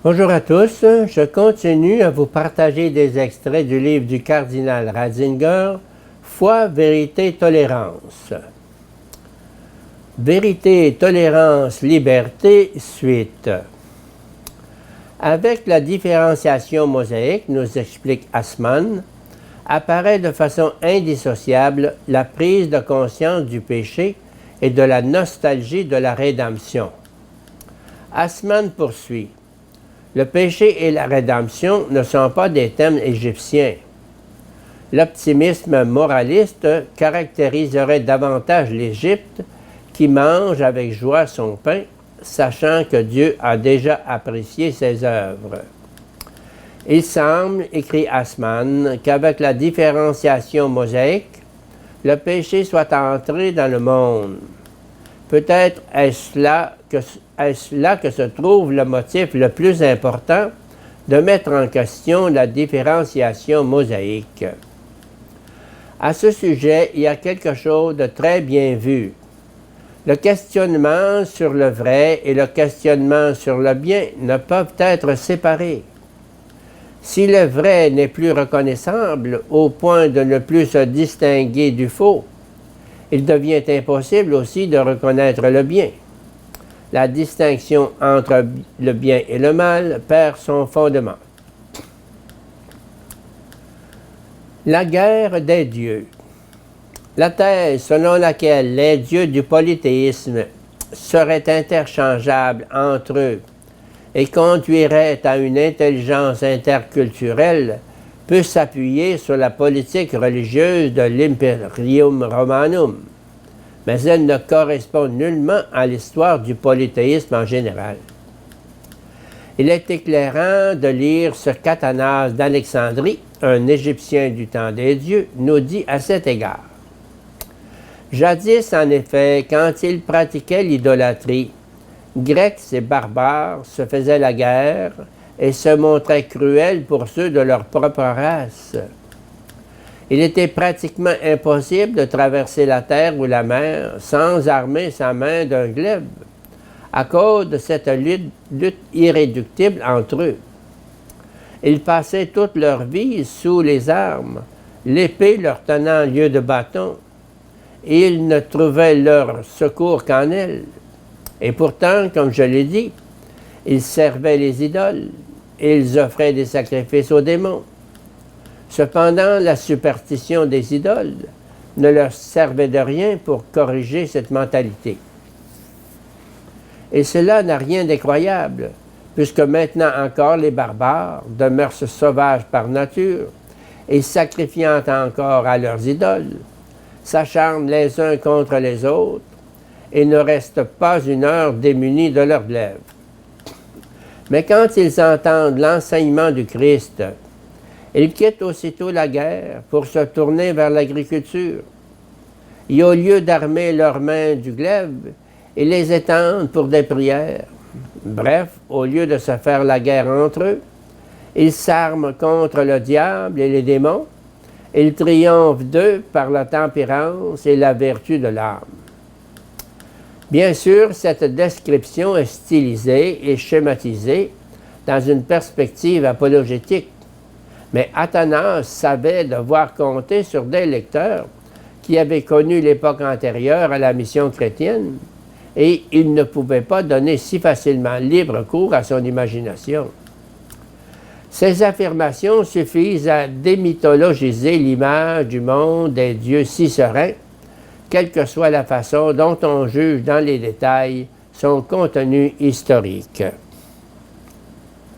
Bonjour à tous, je continue à vous partager des extraits du livre du cardinal Ratzinger, Foi, vérité, tolérance. Vérité, tolérance, liberté, suite. Avec la différenciation mosaïque, nous explique Assmann, apparaît de façon indissociable la prise de conscience du péché et de la nostalgie de la rédemption. Assmann poursuit. Le péché et la rédemption ne sont pas des thèmes égyptiens. L'optimisme moraliste caractériserait davantage l'Égypte qui mange avec joie son pain, sachant que Dieu a déjà apprécié ses œuvres. Il semble, écrit Assmann, qu'avec la différenciation mosaïque, le péché soit entré dans le monde. Peut-être est-ce là que se trouve le motif le plus important de mettre en question la différenciation mosaïque. À ce sujet, il y a quelque chose de très bien vu. Le questionnement sur le vrai et le questionnement sur le bien ne peuvent être séparés. Si le vrai n'est plus reconnaissable au point de ne plus se distinguer du faux, il devient impossible aussi de reconnaître le bien. La distinction entre le bien et le mal perd son fondement. La guerre des dieux. La thèse selon laquelle les dieux du polythéisme seraient interchangeables entre eux et conduirait à une intelligence interculturelle peut s'appuyer sur la politique religieuse de l'Imperium Romanum, mais elle ne correspond nullement à l'histoire du polythéisme en général. Il est éclairant de lire ce qu'Athanase d'Alexandrie, un Égyptien du temps des dieux, nous dit à cet égard. Jadis, en effet, quand ils pratiquaient l'idolâtrie, Grecs et barbares se faisaient la guerre et se montraient cruels pour ceux de leur propre race. Il était pratiquement impossible de traverser la terre ou la mer sans armer sa main d'un glaive, à cause de cette lutte irréductible entre eux. Ils passaient toute leur vie sous les armes, l'épée leur tenant lieu de bâton, et ils ne trouvaient leur secours qu'en elle. Et pourtant, comme je l'ai dit, ils servaient les idoles et ils offraient des sacrifices aux démons. Cependant, la superstition des idoles ne leur servait de rien pour corriger cette mentalité. Et cela n'a rien d'incroyable, puisque maintenant encore les barbares, de mœurs sauvages par nature, et sacrifiant encore à leurs idoles, s'acharnent les uns contre les autres, et ne restent pas une heure démunis de leurs glaives. Mais quand ils entendent l'enseignement du Christ, ils quittent aussitôt la guerre pour se tourner vers l'agriculture. Et au lieu d'armer leurs mains du glaive, ils les étendent pour des prières. Bref, au lieu de se faire la guerre entre eux, ils s'arment contre le diable et les démons. Ils triomphent d'eux par la tempérance et la vertu de l'âme. Bien sûr, cette description est stylisée et schématisée dans une perspective apologétique, mais Athanase savait devoir compter sur des lecteurs qui avaient connu l'époque antérieure à la mission chrétienne, et il ne pouvait pas donner si facilement libre cours à son imagination. Ces affirmations suffisent à démythologiser l'image du monde des dieux si sereins, quelle que soit la façon dont on juge dans les détails son contenu historique.